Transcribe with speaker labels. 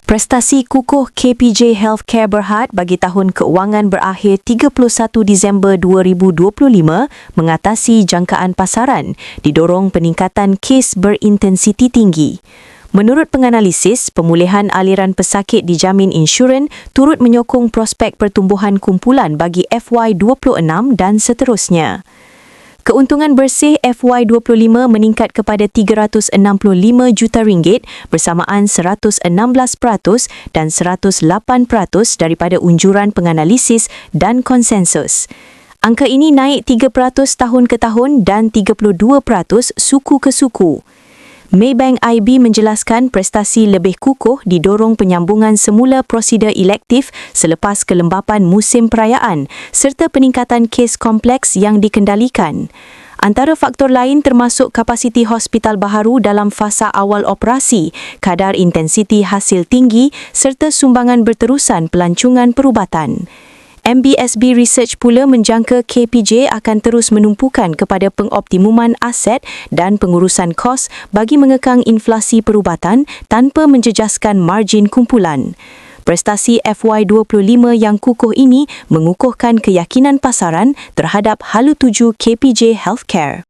Speaker 1: Prestasi kukuh KPJ Healthcare Berhad bagi tahun keuangan berakhir 31 Disember 2025 mengatasi jangkaan pasaran, didorong peningkatan kes berintensiti tinggi. Menurut penganalisis, pemulihan aliran pesakit dijamin insurans turut menyokong prospek pertumbuhan kumpulan bagi FY26 dan seterusnya. Keuntungan bersih FY25 meningkat kepada RM365 juta bersamaan 116% dan 108% daripada unjuran penganalisis dan konsensus. Angka ini naik 3% tahun ke tahun dan 32% suku ke suku. Maybank IB menjelaskan prestasi lebih kukuh didorong penyambungan semula prosedur elektif selepas kelembapan musim perayaan serta peningkatan kes kompleks yang dikendalikan. Antara faktor lain termasuk kapasiti hospital baharu dalam fasa awal operasi, kadar intensiti hasil tinggi serta sumbangan berterusan pelancongan perubatan. MBSB Research pula menjangka KPJ akan terus menumpukan kepada pengoptimuman aset dan pengurusan kos bagi mengekang inflasi perubatan tanpa menjejaskan margin kumpulan. Prestasi FY25 yang kukuh ini mengukuhkan keyakinan pasaran terhadap halutuju KPJ Healthcare.